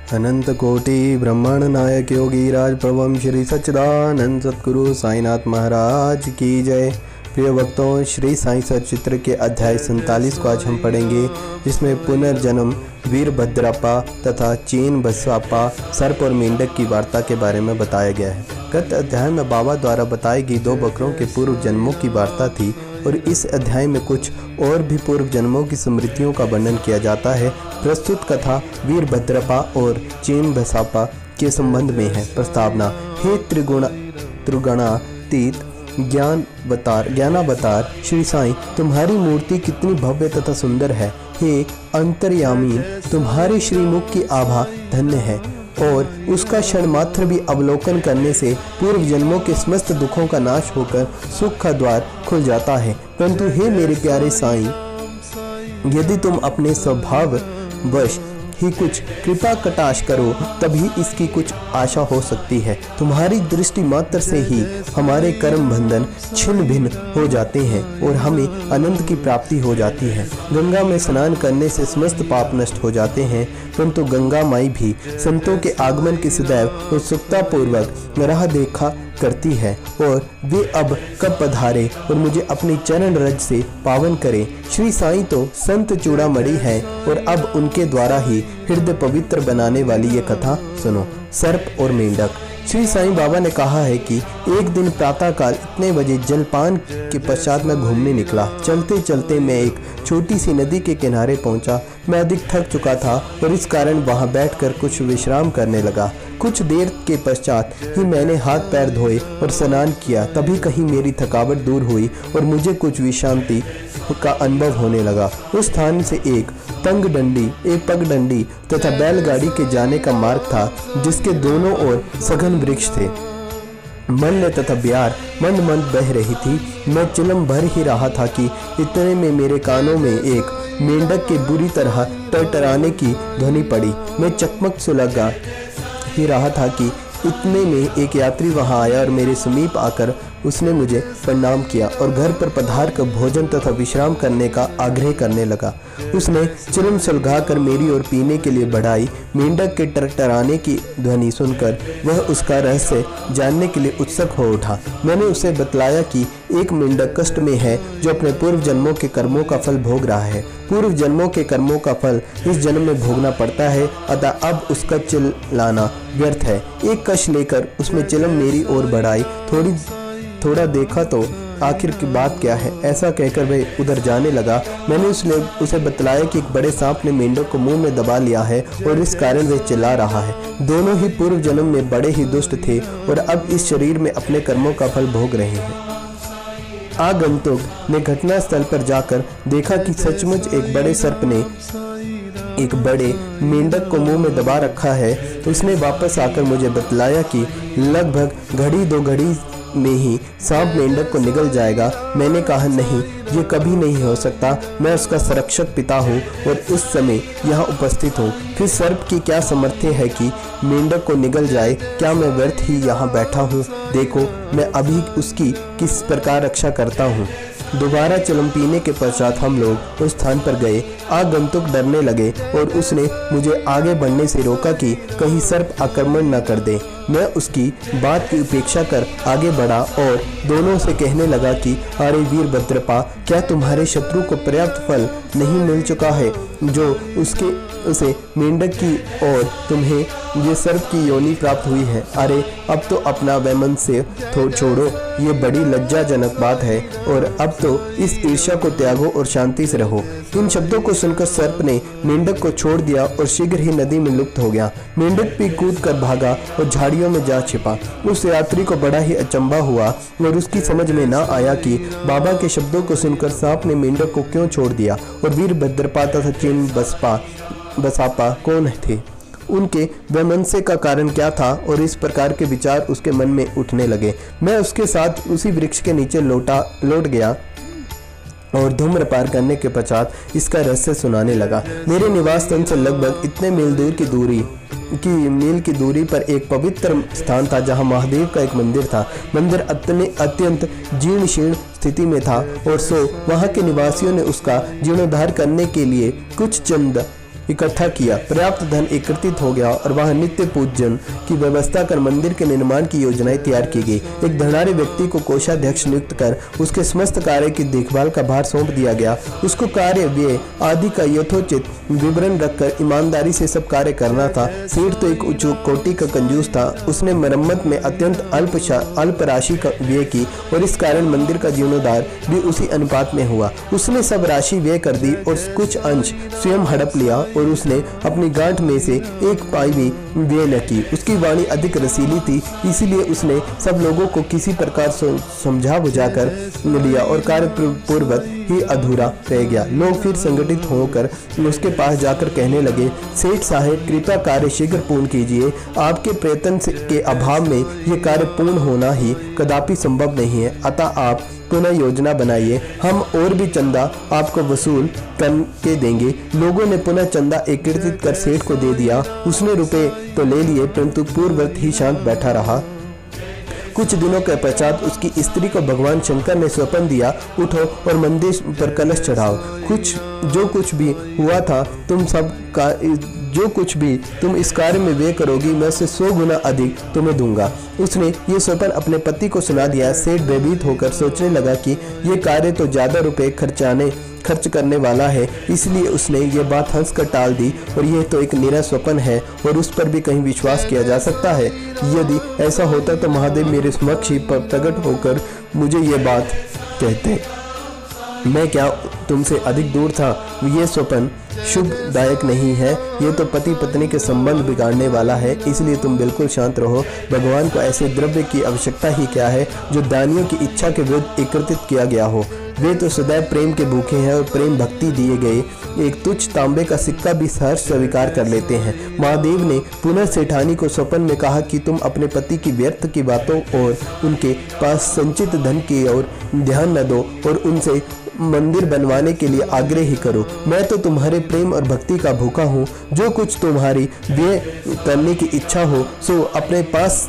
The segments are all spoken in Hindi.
अनंत कोटि ब्रह्मांड नायक योगी राज प्रभम श्री सच्चिदानंद सतगुरु साईनाथ महाराज की जय। प्रिय भक्तों, श्री साई सच्चित्र के अध्याय 47 को आज हम पढ़ेंगे, जिसमें पुनर्जन्म, वीरभद्रप्पा तथा चीन बसप्पा, सर्प और मेंढक की वार्ता के बारे में बताया गया है। गत अध्याय में बाबा द्वारा बताई गई 2 बकरों के पूर्व जन्मों की वार्ता थी और इस अध्याय में कुछ और भी पूर्व जन्मों की स्मृतियों का वर्णन किया जाता है। प्रस्तुत कथा वीरभद्रप्पा और चीन बसप्पा के संबंध में है। प्रस्तावना। हे त्रिगुणातीत ज्ञानावतार श्री साईं, तुम्हारी मूर्ति कितनी भव्य तथा सुंदर है। हे अंतर्यामी, तुम्हारे श्रीमुख की आभा धन्य है और उसका क्षण मात्र भी अवलोकन करने से पूर्व जन्मों के समस्त दुखों का नाश होकर सुख का द्वार खुल जाता है। परंतु हे मेरे प्यारे साईं, यदि तुम अपने स्वभाव वश ही कुछ कृपा कटाक्ष करो तभी इसकी कुछ आशा हो सकती है। तुम्हारी दृष्टि मात्र से ही हमारे कर्म बंधन छिन्न भिन्न हो जाते हैं और हमें अनंत की प्राप्ति हो जाती है। गंगा में स्नान करने से समस्त पाप नष्ट हो जाते हैं, परंतु गंगा माई भी संतों के आगमन की सदैव उत्सुकता पूर्वक राह देखा करती है और वे अब कब पधारे और मुझे अपनी चरण रज से पावन करे। श्री साईं तो संत चूड़ामणि है और अब उनके द्वारा ही हृदय पवित्र बनाने वाली ये कथा सुनो। सर्प और मेंढक। श्री साईं बाबा ने कहा है कि एक दिन प्रातःकाल इतने बजे जलपान के पश्चात मैं घूमने निकला। चलते चलते मैं एक छोटी सी नदी के किनारे पहुंचा। मैं अधिक थक चुका था और इस कारण वहां बैठकर कुछ विश्राम करने लगा। कुछ देर के पश्चात ही मैंने हाथ पैर धोए और स्नान किया। तभी कहीं मेरी थकावट दूर हुई और मुझे कुछ विश्रांति का अनुभव होने लगा। उस स्थान से एक पगडंडी तथा बैलगाड़ी के जाने का मार्ग था, जिसके दोनों ओर सघन वृक्ष थे। मल्ल तथा ब्यार मंद मंद बह रही थी। मैं चिलम भर ही रहा था कि इतने में मेरे कानों में एक मेंढक के बुरी तरह टरटराने की ध्वनि पड़ी। मैं चकमक सुलगा ही रहा था कि इतने में एक यात्री वहां आया और मेरे समीप आकर उसने मुझे प्रणाम किया और घर पर पधार कर भोजन तथा विश्राम करने का आग्रह करने लगा। उसने चिलम सुलगाकर मेरी ओर पीने के लिए बढ़ाई। मेंढक के टरटराने की ध्वनि सुनकर वह उसका रहस्य जानने के लिए उत्सुक हो उठा। मैंने उसे बतलाया कि एक मेंढक कष्ट में है जो अपने पूर्व जन्मों के कर्मों का फल भोग रहा है। पूर्व जन्मों के कर्मों का फल इस जन्म में भोगना पड़ता है, अतः अब उसका चिल्लाना व्यर्थ है। एक कश लेकर उसने चिलम मेरी ओर बढ़ाई। थोड़ा देखा तो आखिर की बात क्या है, ऐसा कहकर वह उधर जाने लगा। मैंने उसे बतलाया कि एक बड़े सांप ने मेंढक को मुंह में दबा लिया है और इस कारण वह चिल्ला रहा है। दोनों ही पूर्व जन्म में बड़े ही दुष्ट थे और अब इस शरीर में अपने कर्मों का फल भोग रहे हैं। आगंतुक ने घटना स्थल पर जाकर देखा कि सचमुच एक बड़े सर्प ने एक बड़े मेंढक को मुंह में दबा रखा है। उसने वापस आकर मुझे बतलाया कि लगभग घड़ी 2 घड़ी में ही सांप मेंढक को निगल जाएगा। मैंने कहा नहीं, ये कभी नहीं हो सकता। मैं उसका संरक्षक पिता हूँ और इस समय यहाँ उपस्थित हूँ। फिर सर्प की क्या सामर्थ्य है कि मेंढक को निगल जाए? क्या मैं व्यर्थ ही यहाँ बैठा हूँ? देखो, मैं अभी उसकी किस प्रकार रक्षा करता हूँ। दोबारा चिलम पीने के पश्चात हम लोग उस स्थान पर गए। आगंतुक डरने लगे और उसने मुझे आगे बढ़ने से रोका कि कहीं सर्प आक्रमण न कर दे। मैं उसकी बात की उपेक्षा कर आगे बढ़ा और दोनों से कहने लगा कि अरे वीरभद्रप्पा, क्या तुम्हारे शत्रु को पर्याप्त फल नहीं मिल चुका है जो उसे मेंढक की और तुम्हें ये सर्प की योनि प्राप्त हुई है? अरे अब तो अपना वैमन से छोड़ो, ये बड़ी लज्जाजनक बात है और अब तो इस ईर्ष्या को त्यागो और शांति से रहो। इन शब्दों को सुनकर सर्प ने मेंढक को छोड़ दिया और शीघ्र ही नदी में लुप्त हो गया। मेंढक भी कूद कर भागा और झाड़ियों में जा छिपा। उस यात्री को बड़ा ही अचंभा हुआ और उसकी समझ में न आया कि बाबा के शब्दों को सुनकर सांप ने मेंढक को क्यों छोड़ दिया और वीरभद्रप्पा तथा चीन बसप्पा कौन थे, उनके वैमनस्य का कारण क्या था और इस प्रकार के विचार उसके मन में उठने लगे। मैं उसके साथ उसी वृक्ष के नीचे लौट गया और धूम्रपान करने के पश्चात इसका रहस्य सुनाने लगा। मेरे निवास स्थान से लगभग इतने मील की दूरी पर एक पवित्र स्थान था जहां महादेव का एक मंदिर था। मंदिर अत्यंत जीर्ण शीर्ण स्थिति में था और वहां के निवासियों ने उसका जीर्णोद्धार करने के लिए कुछ चंद इकट्ठा किया। पर्याप्त धन एकत्रित हो गया और वहां नित्य पूजन की व्यवस्था कर मंदिर के निर्माण की योजनाएं तैयार की गई। एक धनाढ़ व्यक्ति को कोषाध्यक्ष नियुक्त कर उसके समस्त कार्य की देखभाल का भार सौंप दिया गया। उसको कार्य व्यय आदि का यथोचित विवरण रखकर ईमानदारी से सब कार्य करना था। सेठ तो एक उच्च कोटि का कंजूस था। उसने मरम्मत में अत्यंत अल्प राशि का व्यय की और इस कारण मंदिर का जीर्णोद्धार भी उसी अनुपात में हुआ। उसने सब राशि व्यय कर दी और कुछ अंश स्वयं हड़प लिया और उसने अपनी गांठ में से एक पाई भी व्यय न की। उसकी वाणी अधिक रसीली थी, इसीलिए उसने सब लोगों को किसी प्रकार समझा बुझाकर लिया और कार्य पूर्वक ही अधूरा रह गया। लोग फिर संगठित होकर उसके पास जाकर कहने लगे, सेठ साहब कृपया कार्य शीघ्र पूर्ण कीजिए। आपके प्रयत्न के अभाव में ये कार्य पूर्ण होना ही कदापि संभव नहीं है, अतः आप पुनः योजना बनाइए। हम और भी चंदा आपको वसूल करके देंगे। लोगों ने पुनः चंदा एकत्रित कर सेठ को दे दिया। उसने रुपए तो ले लिए परंतु पूर्ववत ही शांत बैठा रहा। कुछ दिनों के पश्चात उसकी स्त्री को भगवान शंकर ने स्वप्न दिया, उठो और मंदिर पर कलश चढ़ाओ। जो कुछ भी हुआ था जो कुछ भी तुम इस कार्य में व्यय करोगी मैं उससे 100 गुना अधिक तुम्हें दूंगा। उसने ये स्वप्न अपने पति को सुना दिया। सेठ भयभीत होकर सोचने लगा कि ये कार्य तो ज्यादा रुपए खर्च करने वाला है, इसलिए उसने ये बात हंसकर टाल दी और यह तो एक निरा स्वप्न है और उस पर भी कहीं विश्वास किया जा सकता है। यदि ऐसा होता तो महादेव मेरे समक्ष ही प्रकट होकर मुझे ये बात कहते। मैं क्या तुमसे अधिक दूर था। ये स्वप्न शुभदायक नहीं है, ये तो पति पत्नी के संबंध बिगाड़ने वाला है, इसलिए तुम बिल्कुल शांत रहो। भगवान को ऐसे द्रव्य की आवश्यकता ही क्या है जो दानियों की इच्छा के विरुद्ध एकत्रित किया गया हो। वे तो सदैव प्रेम के भूखे हैं और प्रेम भक्ति दिए गए एक तुच्छ तांबे का सिक्का भी सहर्ष स्वीकार कर लेते हैं। महादेव ने पुनः सेठानी को स्वप्न में कहा कि तुम अपने पति की व्यर्थ की बातों और उनके पास संचित धन की ओर ध्यान न दो और उनसे मंदिर बनवाने के लिए आग्रह ही करो। मैं तो तुम्हारे प्रेम और भक्ति का भूखा हूँ। जो कुछ तुम्हारी व्यय करने की इच्छा हो सो अपने पास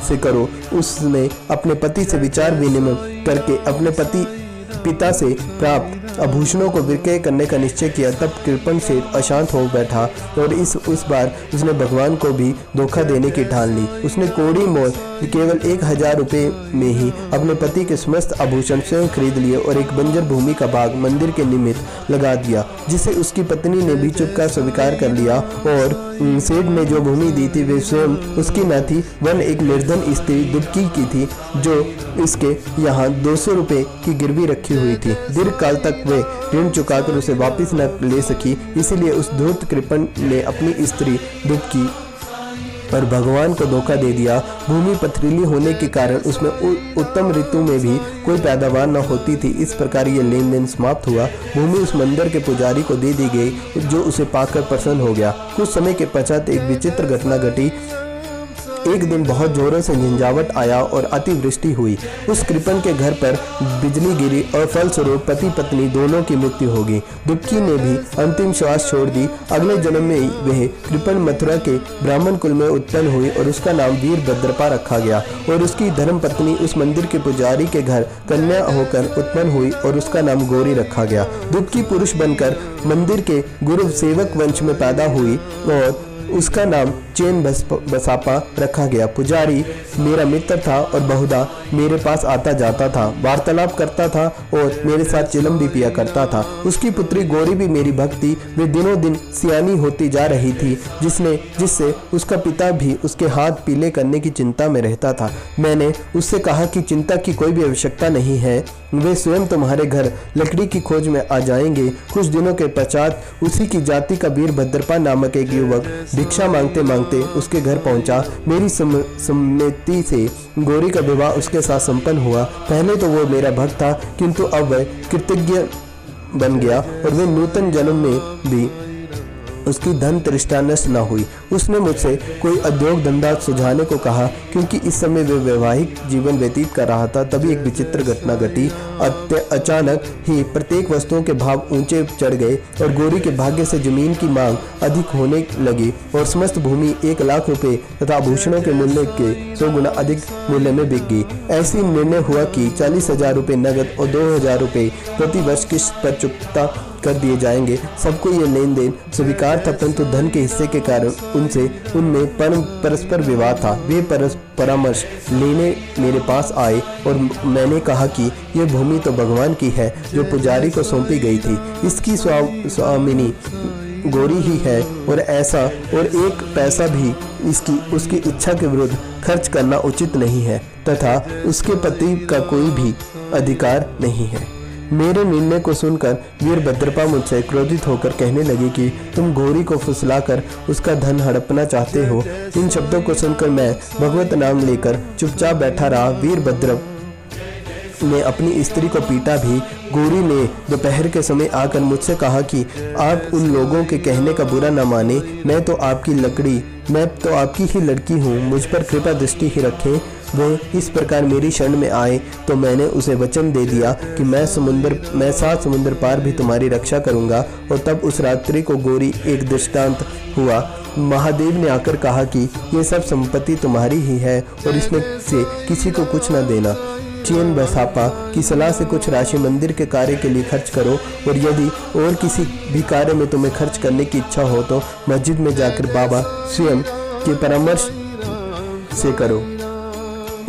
से करो। उसने अपने पति से विचार विनिमय करके अपने पिता से प्राप्त आभूषणों को विक्रय करने का निश्चय किया। तब कृपण से अशांत हो बैठा और इस बार उसने भगवान को भी धोखा देने की ठान ली। उसने कोड़ी मोल केवल 1000 रुपये में ही अपने पति के समस्त आभूषण स्वयं खरीद लिए और एक बंजर भूमि का भाग मंदिर के निमित्त लगा दिया, जिसे उसकी पत्नी ने भी चुपचाप स्वीकार कर लिया। और सेठ ने जो भूमि दी थी वे स्वयं उसकी न थी, वरन एक निर्धन स्त्री दुबकी की थी जो इसके यहाँ 200 रुपये की गिरवी रखी हुई थी। दीर्घ काल तक वे ऋण चुकाकर उसे वापस न ले सकी, इसीलिए उस धूर्त कृपण ने अपनी स्त्री दुबकी पर भगवान को धोखा दे दिया। भूमि पथरीली होने के कारण उसमें उत्तम ऋतु में भी कोई पैदावार न होती थी। इस प्रकार ये लेन देन समाप्त हुआ। भूमि उस मंदिर के पुजारी को दे दी गई जो उसे पाकर प्रसन्न हो गया। कुछ समय के पश्चात एक विचित्र घटना घटी। एक दिन बहुत जोरों से झंझावट आया और अतिवृष्टि हुई। उस कृपण के घर पर बिजली गिरी और फलस्वरूप पति पत्नी दोनों की मृत्यु हो गई। दुबकी ने भी अंतिम श्वास छोड़ दी। अगले जन्म में वह कृपण मथुरा के ब्राह्मण कुल में उत्पन्न हुई और उसका नाम वीरभद्रपा रखा गया। और उसकी धर्म पत्नी उस मंदिर के पुजारी के घर कन्या होकर उत्पन्न हुई और उसका नाम गौरी रखा गया। दुबकी पुरुष बनकर मंदिर के गुरु सेवक वंश में पैदा हुई और उसका नाम चैन बसापा रखा गया। पुजारी मेरा मित्र था और बहुधा मेरे पास आता जाता था, वार्तालाप करता था और मेरे साथ चिलम भी पिया करता था। उसकी पुत्री गौरी भी मेरी भक्त थी। वे दिनों दिन सियानी होती जा रही थी, जिससे उसका पिता भी उसके हाथ पीले करने की चिंता में रहता था। मैंने उससे कहा कि चिंता की कोई भी आवश्यकता नहीं है, वे स्वयं तुम्हारे घर लकड़ी की खोज में आ जाएंगे। कुछ दिनों के पश्चात उसी की जाति का वीरभद्रपा नामक एक युवक भिक्षा मांगते मांगते उसके घर पहुंचा। मेरी सम्मति से गौरी का विवाह उसके साथ संपन्न हुआ। पहले तो वो मेरा भक्त था, किंतु अब वह कृतज्ञ बन गया और वे नूतन जन्म में भी उसकी धन तृष्णा नष्ट न हुई। उसने मुझसे कोई उद्योग धंधा सुझाने को कहा, क्योंकि इस समय वे वैवाहिक जीवन व्यतीत कर रहा था। तभी एक विचित्र घटना घटी। अचानक ही प्रत्येक वस्तुओं के भाव ऊंचे चढ़ गए और गौरी के भाग्य से जमीन की मांग अधिक होने लगी और समस्त भूमि 1 लाख रुपए तथा आभूषणों के मूल्य के 100 गुना अधिक मूल्य में बिक गई। ऐसी निर्णय हुआ कि 40,000 रुपये नगद और 2,000 रुपये प्रति वर्ष किस्त पर चुकता कर दिए जाएंगे। सबको ये लेन देन स्वीकार था, परंतु धन के हिस्से के कारण उनमें परस्पर विवाद था। वे परामर्श लेने मेरे पास आए और मैंने कहा कि यह भूमि तो भगवान की है जो पुजारी को सौंपी गई थी। इसकी स्वामिनी गौरी ही है और एक पैसा भी उसकी इच्छा के विरुद्ध खर्च करना उचित नहीं है तथा उसके पति का कोई भी अधिकार नहीं है। मेरे निर्णय को सुनकर वीरभद्रपा मुझसे क्रोधित होकर कहने लगी कि तुम गौरी को फुसलाकर उसका धन हड़पना चाहते हो। इन शब्दों को सुनकर मैं भगवत नाम लेकर चुपचाप बैठा रहा। वीरभद्र ने अपनी स्त्री को पीटा भी। गौरी ने दोपहर के समय आकर मुझसे कहा कि आप उन लोगों के कहने का बुरा न माने, मैं तो आपकी ही लड़की हूँ, मुझ पर कृपा दृष्टि ही रखें। वो इस प्रकार मेरी शरण में आए तो मैंने उसे वचन दे दिया कि मैं 7 समुद्र पार भी तुम्हारी रक्षा करूंगा। और तब उस रात्रि को गौरी एक दृष्टांत हुआ। महादेव ने आकर कहा कि ये सब संपत्ति तुम्हारी ही है और इसमें से किसी को कुछ न देना। चेन बसापा की सलाह से कुछ राशि मंदिर के कार्य के लिए खर्च करो और यदि और किसी भी कार्य में तुम्हें खर्च करने की इच्छा हो तो मस्जिद में जाकर बाबा स्वयं के परामर्श से करो।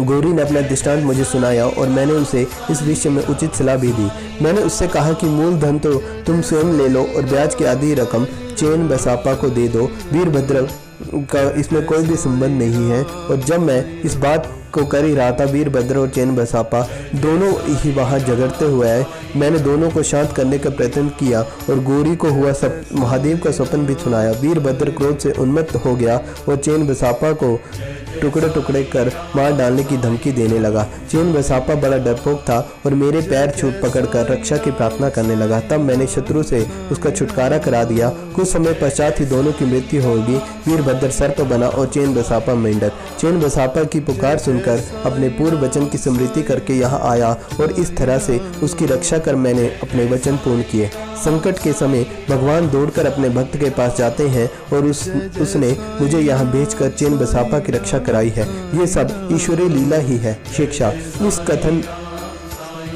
गौरी ने अपना दृष्टांत मुझे सुनाया और मैंने उसे इस विषय में उचित सलाह भी दी। मैंने उससे कहा कि मूल धन तो तुम स्वयं ले लो और ब्याज की आधी रकम चेन बसापा को दे दो। वीरभद्र का इसमें कोई भी संबंध नहीं है। और जब मैं इस बात को कर ही रहा था, वीरभद्र और चेन बसापा दोनों ही वहां झगड़ते हुए आए। मैंने दोनों को शांत करने का प्रयत्न किया और गौरी को हुआ सब महादेव का स्वप्न भी सुनाया। वीरभद्र क्रोध से उन्मत्त हो गया और चेन बसापा को टुकड़े टुकड़े कर मार डालने की धमकी देने लगा। चेन बसापा बड़ा डरपोक था और मेरे पैर छूट पकड़कर रक्षा की प्रार्थना करने लगा। तब मैंने शत्रु से उसका छुटकारा करा दिया। कुछ समय पश्चात ही दोनों की मृत्यु होगी। वीरभद्र सर्प बना और चेन बसापा मेंढक। चेन बसापा की पुकार सुनकर अपने पूर्व वचन की स्मृति करके यहाँ आया और इस तरह से उसकी रक्षा कर मैंने अपने वचन पूर्ण किए। संकट के समय भगवान दौड़कर अपने भक्त के पास जाते हैं और उसने मुझे यहाँ भेजकर चेन बसापा की रक्षा कराई है। ये सब ईश्वरीय लीला ही है। शिक्षा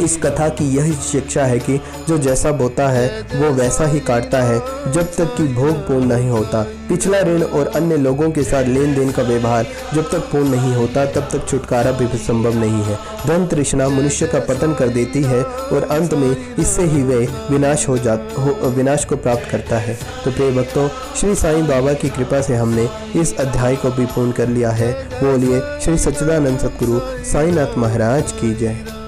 इस कथा की यही शिक्षा है कि जो जैसा बोता है वो वैसा ही काटता है जब तक कि भोग पूर्ण नहीं होता। पिछला ऋण और अन्य लोगों के साथ लेन देन का व्यवहार जब तक पूर्ण नहीं होता तब तक छुटकारा भी संभव नहीं है। धन तृष्णा मनुष्य का पतन कर देती है और अंत में इससे ही वे विनाश को प्राप्त करता है। तो प्रिय भक्तों, श्री साईं बाबा की कृपा से हमने इस अध्याय को भी पूर्ण कर लिया है। बोलिए श्री सच्चिदानंद सद्गुरु साईनाथ महाराज की जय।